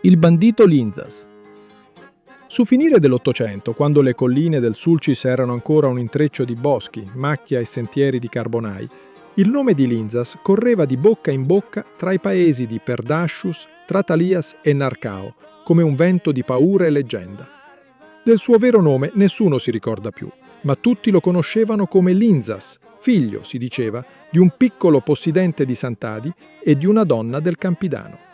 Il bandito Linzas. Su finire dell'Ottocento, quando le colline del Sulcis erano ancora un intreccio di boschi, macchia e sentieri di carbonai, il nome di Linzas correva di bocca in bocca tra i paesi di Perdascius, Tratalias e Narcao, come un vento di paura e leggenda. Del suo vero nome nessuno si ricorda più, ma tutti lo conoscevano come Linzas, figlio, si diceva, di un piccolo possidente di Sant'Adi e di una donna del Campidano.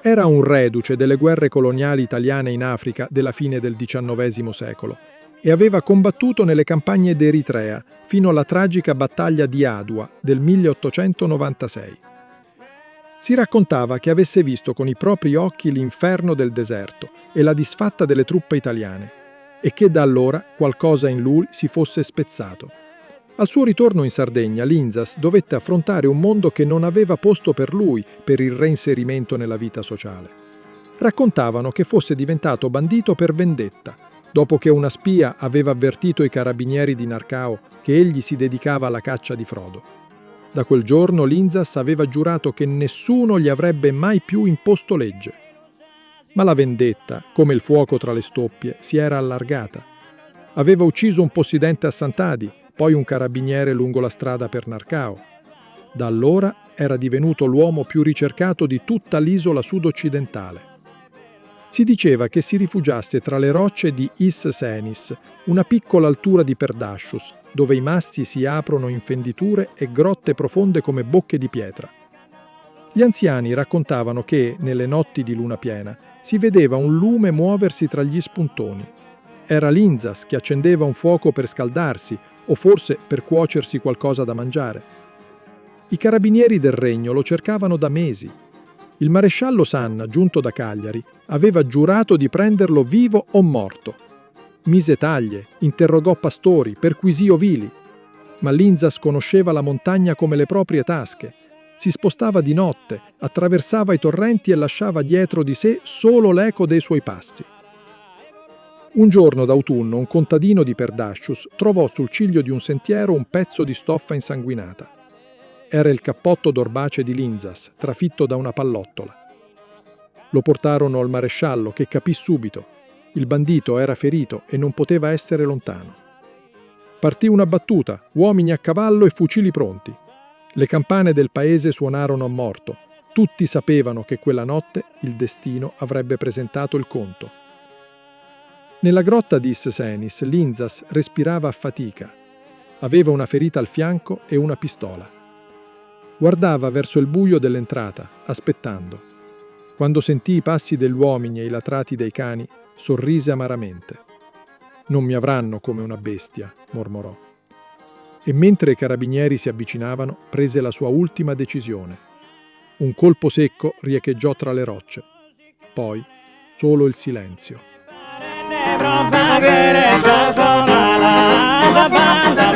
Era un reduce delle guerre coloniali italiane in Africa della fine del XIX secolo e aveva combattuto nelle campagne d'Eritrea fino alla tragica battaglia di Adua del 1896. Si raccontava che avesse visto con i propri occhi l'inferno del deserto e la disfatta delle truppe italiane e che da allora qualcosa in lui si fosse spezzato. Al suo ritorno in Sardegna, Linzas dovette affrontare un mondo che non aveva posto per lui per il reinserimento nella vita sociale. Raccontavano che fosse diventato bandito per vendetta, dopo che una spia aveva avvertito i carabinieri di Narcao che egli si dedicava alla caccia di frodo. Da quel giorno Linzas aveva giurato che nessuno gli avrebbe mai più imposto legge. Ma la vendetta, come il fuoco tra le stoppie, si era allargata. Aveva ucciso un possidente a Sant'Adi, poi un carabiniere lungo la strada per Narcao. Da allora era divenuto l'uomo più ricercato di tutta l'isola sud-occidentale. Si diceva che si rifugiasse tra le rocce di Is Senis, una piccola altura di Perdascius, dove i massi si aprono in fenditure e grotte profonde come bocche di pietra. Gli anziani raccontavano che, nelle notti di luna piena, si vedeva un lume muoversi tra gli spuntoni. Era Linzas che accendeva un fuoco per scaldarsi o forse per cuocersi qualcosa da mangiare. I carabinieri del regno lo cercavano da mesi. Il maresciallo Sanna, giunto da Cagliari, aveva giurato di prenderlo vivo o morto. Mise taglie, interrogò pastori, perquisì ovili. Ma Linzas conosceva la montagna come le proprie tasche. Si spostava di notte, attraversava i torrenti e lasciava dietro di sé solo l'eco dei suoi passi. Un giorno d'autunno un contadino di Perdascius trovò sul ciglio di un sentiero un pezzo di stoffa insanguinata. Era il cappotto d'orbace di Linzas, trafitto da una pallottola. Lo portarono al maresciallo, che capì subito. Il bandito era ferito e non poteva essere lontano. Partì una battuta, uomini a cavallo e fucili pronti. Le campane del paese suonarono a morto. Tutti sapevano che quella notte il destino avrebbe presentato il conto. Nella grotta di Is Senis, Linzas respirava a fatica. Aveva una ferita al fianco e una pistola. Guardava verso il buio dell'entrata, aspettando. Quando sentì i passi degli uomini e i latrati dei cani, sorrise amaramente. «Non mi avranno come una bestia», mormorò. E mentre i carabinieri si avvicinavano, prese la sua ultima decisione. Un colpo secco riecheggiò tra le rocce. Poi solo il silenzio. La banda